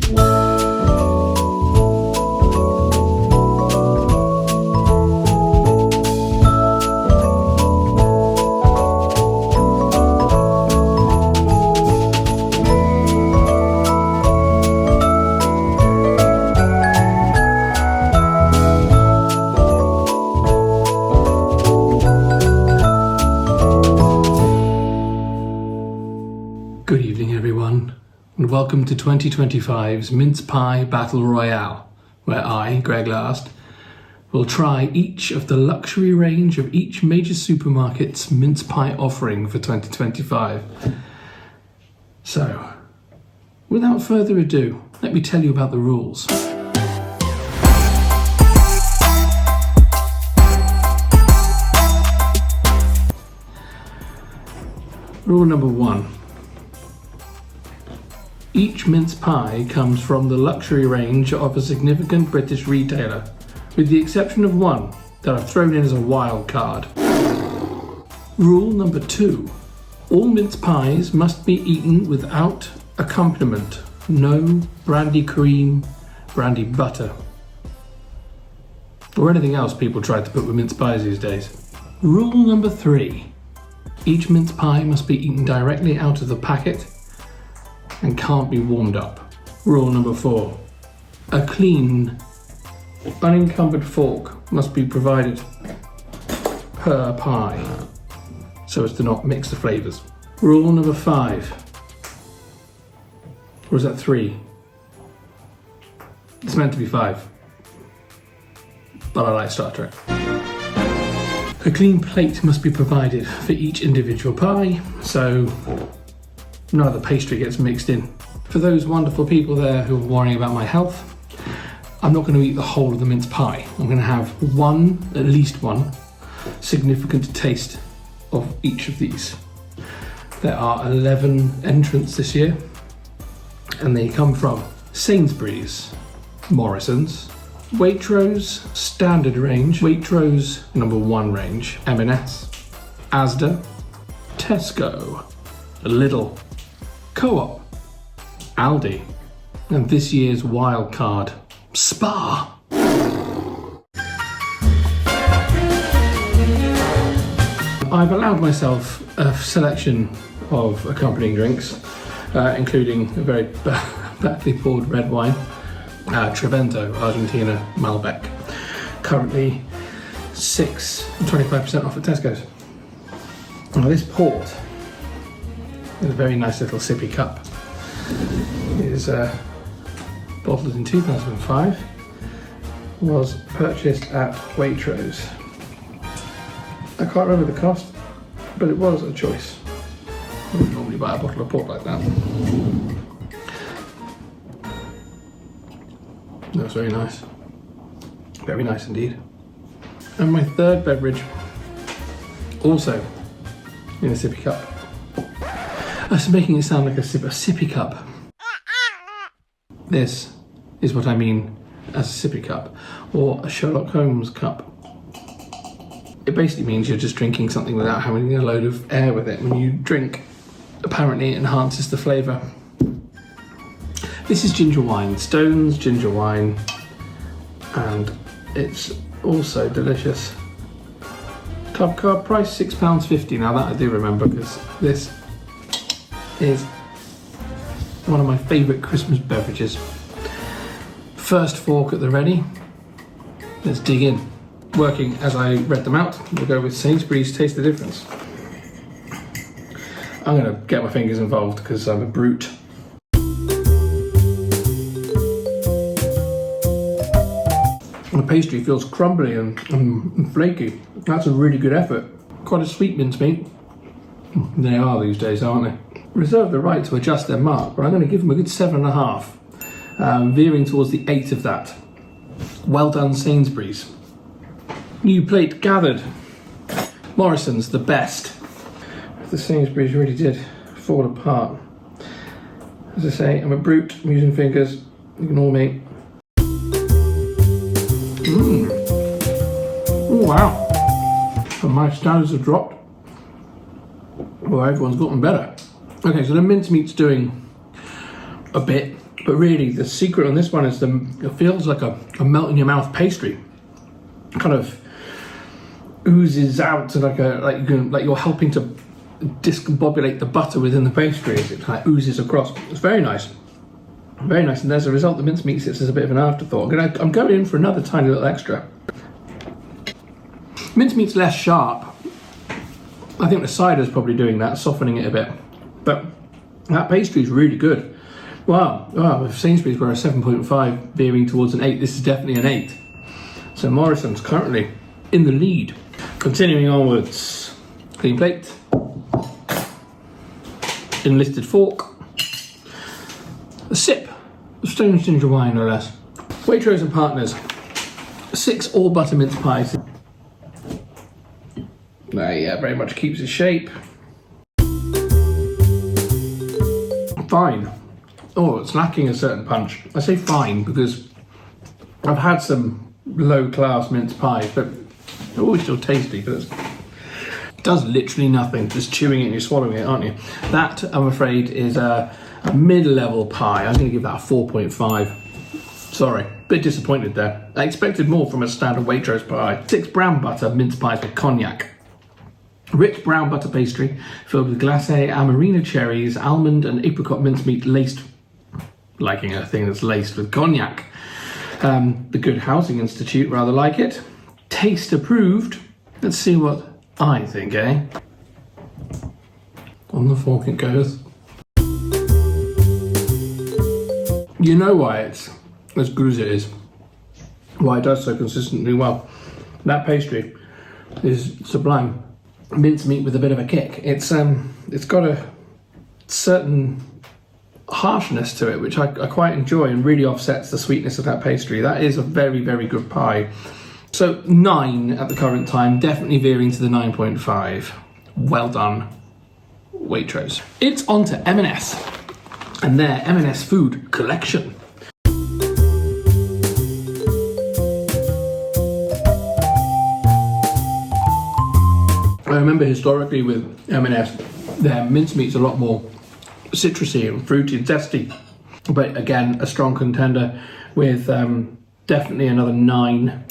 Good evening everyone, and welcome to 2025's Mince Pie Battle Royale, where I, Greg Last, will try each of the luxury range of each major supermarket's mince pie offering for 2025. So, without further ado, let me tell you about the rules. Rule number 1. Each mince pie comes from the luxury range of a significant British retailer, with the exception of one that I've thrown in as a wild card. Rule number 2. All mince pies must be eaten without accompaniment. No brandy cream, brandy butter, or anything else people try to put with mince pies these days. Rule number 3. Each mince pie must be eaten directly out of the packet and can't be warmed up. Rule number 4. A clean, unencumbered fork must be provided per pie so as to not mix the flavours. Rule number 5. Or is that 3? It's meant to be 5. But I like Star Trek. A clean plate must be provided for each individual pie, so none of the pastry gets mixed in. For those wonderful people there who are worrying about my health, I'm not going to eat the whole of the mince pie. I'm going to have at least one, significant taste of each of these. There are 11 entrants this year, and they come from Sainsbury's, Morrison's, Waitrose Standard Range, Waitrose number 1 range, M&S, Asda, Tesco, Lidl, Co-op, Aldi, and this year's wild card, Spa. I've allowed myself a selection of accompanying drinks, including a very badly poured red wine, Trevento Argentina Malbec, currently 25% off at Tesco's. Now this port, in a very nice little sippy cup, is bottled in 2005, was purchased at Waitrose. I can't remember the cost, but it was a choice. I wouldn't normally buy a bottle of port like that. That's very nice. Very nice indeed. And my third beverage, also in a sippy cup. That's making it sound like a sippy cup. This is what I mean as a sippy cup, or a Sherlock Holmes cup. It basically means you're just drinking something without having a load of air with it. When you drink, apparently it enhances the flavour. This is ginger wine, Stone's ginger wine, and it's also delicious. Club card price £6.50. Now that I do remember, because this is one of my favourite Christmas beverages. First fork at the ready. Let's dig in. Working as I read them out, we'll go with Sainsbury's Taste the Difference. I'm going to get my fingers involved because I'm a brute. The pastry feels crumbly and flaky. That's a really good effort. Quite a sweet mincemeat. They are these days, aren't they? Reserve the right to adjust their mark, but I'm going to give them a good 7.5, veering towards the 8 of that. Well done, Sainsbury's. New plate gathered. Morrison's the best. The Sainsbury's really did fall apart. As I say, I'm a brute. I'm using fingers. Ignore me. Oh wow. And my standards have dropped. Well, everyone's gotten better. Okay, so the mincemeat's doing a bit. But really, the secret on this one is it feels like a melt in your mouth pastry. Kind of oozes out like you're helping to discombobulate the butter within the pastry as it kind of oozes across. It's very nice. Very nice, and as a result, the mincemeat sits as a bit of an afterthought. I'm going in for another tiny little extra. Mincemeat's less sharp. I think the cider's probably doing that, softening it a bit. But that pastry's really good. Wow, with Sainsbury's we're a 7.5 veering towards an 8. This is definitely an 8. So Morrison's currently in the lead. Continuing onwards, clean plate, enlisted fork, a sip of Stone's ginger wine, no less. Waitrose and Partners, 6 all butter mince pies. Yeah, very much keeps its shape. Fine. Oh, it's lacking a certain punch. I say fine because I've had some low-class mince pies, but they're always still tasty, but it does literally nothing. Just chewing it and you're swallowing it, aren't you? That, I'm afraid, is a mid-level pie. I'm going to give that a 4.5. Sorry, a bit disappointed there. I expected more from a standard Waitrose pie. 6 brown butter mince pies with cognac. Rich brown butter pastry filled with glacé, amarena cherries, almond and apricot mincemeat laced, liking a thing that's laced with cognac. The Good Housing Institute rather like it. Taste approved. Let's see what I think, eh? On the fork it goes. You know why it's as good as it is. Why it does so consistently well. That pastry is sublime. Mincemeat with a bit of a kick. It's got a certain harshness to it, which I quite enjoy and really offsets the sweetness of that pastry. That is a very, very good pie. So 9 at the current time, definitely veering to the 9.5. Well done, Waitrose. It's on to M&S and their M&S food collection. I remember historically with M&S, their mincemeat's a lot more citrusy and fruity and zesty. But again, a strong contender with definitely another 9.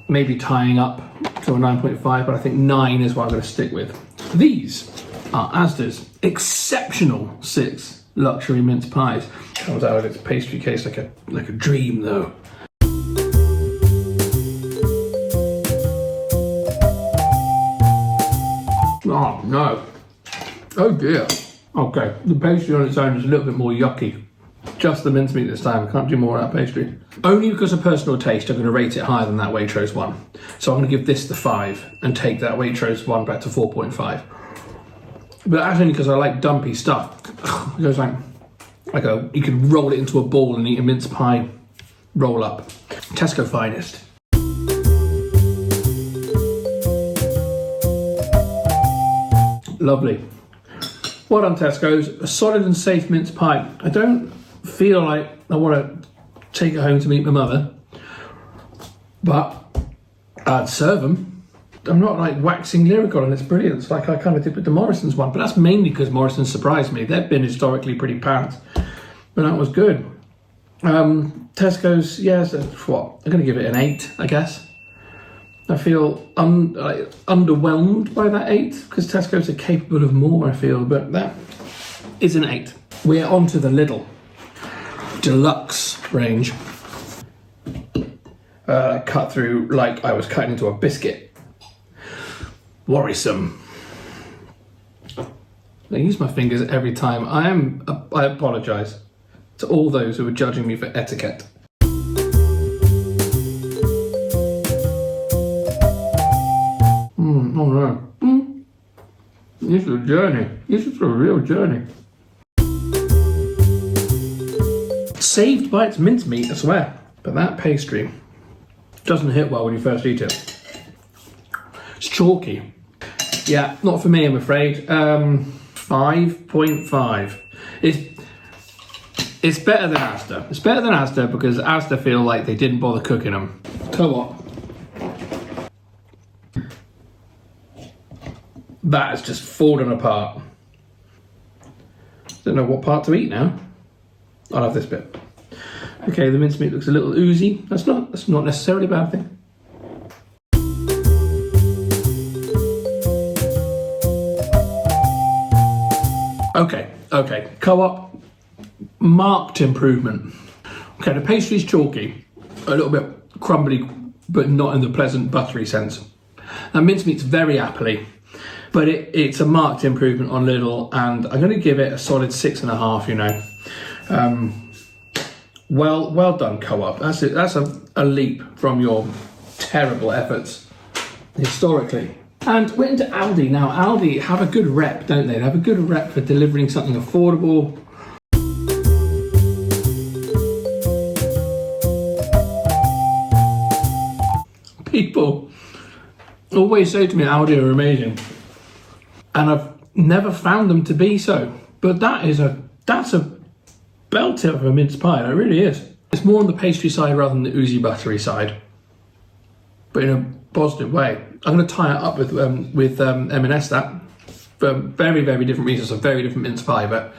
Maybe tying up to a 9.5, but I think 9 is what I'm going to stick with. These are Asda's exceptional 6 luxury mince pies. Comes out of its pastry case like a dream though. Oh no. Oh dear. Okay, the pastry on its own is a little bit more yucky. Just the mincemeat this time, I can't do more of that pastry. Only because of personal taste, I'm going to rate it higher than that Waitrose one. So I'm going to give this the 5 and take that Waitrose one back to 4.5. But that's only because I like dumpy stuff. It goes like you could roll it into a ball and eat a mince pie roll up. Tesco finest. Lovely. Well done, Tesco's. A solid and safe mince pie. I don't feel like I want to take it home to meet my mother, but I'd serve them. I'm not like waxing lyrical on its brilliance like I kind of did with the Morrison's one, but that's mainly because Morrison's surprised me. They've been historically pretty pants, but that was good. Tesco's, yeah, so what? I'm going to give it an 8, I guess. I feel underwhelmed by that 8 because Tesco's are capable of more, I feel, but that is an 8. We're on to the Lidl Deluxe range. Cut through like I was cutting into a biscuit. Worrisome. I use my fingers every time. I apologise to all those who are judging me for etiquette. Oh no. This is a journey. This is a real journey. Saved by its mincemeat, I swear. But that pastry doesn't hit well when you first eat it. It's chalky. Yeah, not for me, I'm afraid. 5.5. It's better than Asda. It's better than Asda because Asda feel like they didn't bother cooking them. Tell what? That has just fallen apart. Don't know what part to eat now. I'll have this bit. Okay, the mincemeat looks a little oozy. That's not necessarily a bad thing. Okay. Co-op, marked improvement. Okay, the pastry's chalky, a little bit crumbly, but not in the pleasant buttery sense. Now mincemeat's very appley, but it's a marked improvement on Lidl, and I'm going to give it a solid 6.5. You know, well done, Co-op. That's a leap from your terrible efforts historically. And we're into Aldi now. Aldi have a good rep, don't they? They have a good rep for delivering something affordable. People always say to me Aldi are amazing, and I've never found them to be so. But that's a belter of a mince pie. It really is. It's more on the pastry side rather than the oozy buttery side, but in a positive way. I'm going to tie it up with M&S that for very, very different reasons. A very different mince pie, but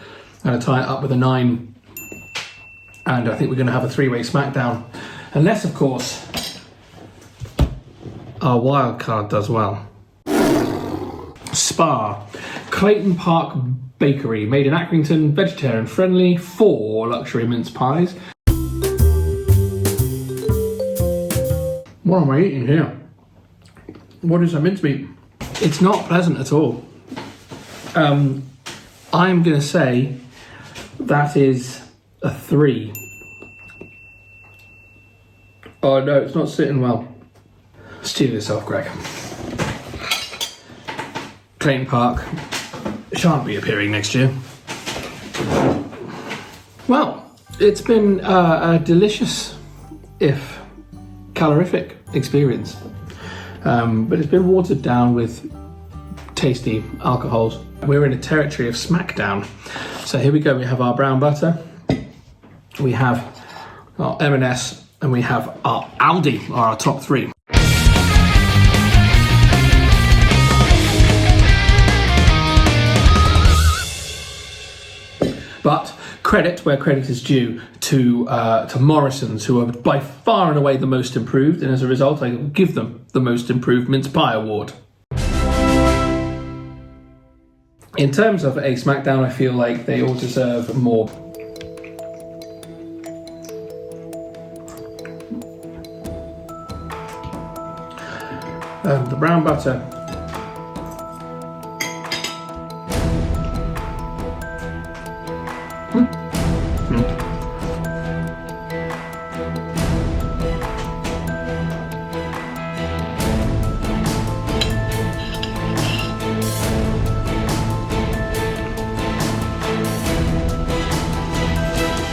I'm going to tie it up with a 9, and I think we're going to have a 3-way smackdown, unless of course our wild card does well. Spa, Clayton Park Bakery, made in Accrington, vegetarian friendly, 4 luxury mince pies. What am I eating here? What is a mincemeat? It's not pleasant at all. I'm going to say that is a 3. Oh no, it's not sitting well. Steal yourself, Greg. Clayton Park shan't be appearing next year. Well, it's been a delicious, if calorific, experience. But it's been watered down with tasty alcohols. We're in a territory of smackdown. So here we go. We have our brown butter, we have our M&S, and we have our Aldi, are our top 3. But credit where credit is due to Morrison's, who are by far and away the most improved, and as a result I will give them the most improved mince pie award. In terms of a smackdown, I feel like they all deserve more. The brown butter.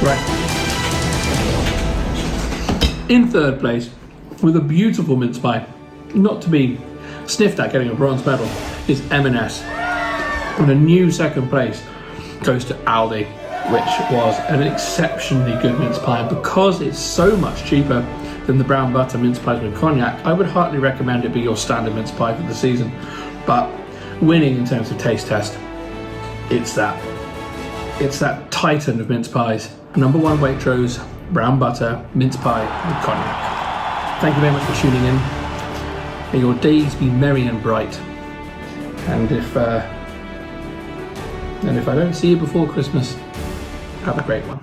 Right. In third place, with a beautiful mince pie, not to be sniffed at getting a bronze medal, is M&S. And a new second place goes to Aldi, which was an exceptionally good mince pie. Because it's so much cheaper than the brown butter mince pies with cognac, I would heartily recommend it be your standard mince pie for the season. But winning in terms of taste test, it's that titan of mince pies. Number 1 Waitrose, brown butter, mince pie with cognac. Thank you very much for tuning in. May your days be merry and bright. And if I don't see you before Christmas, have a great one.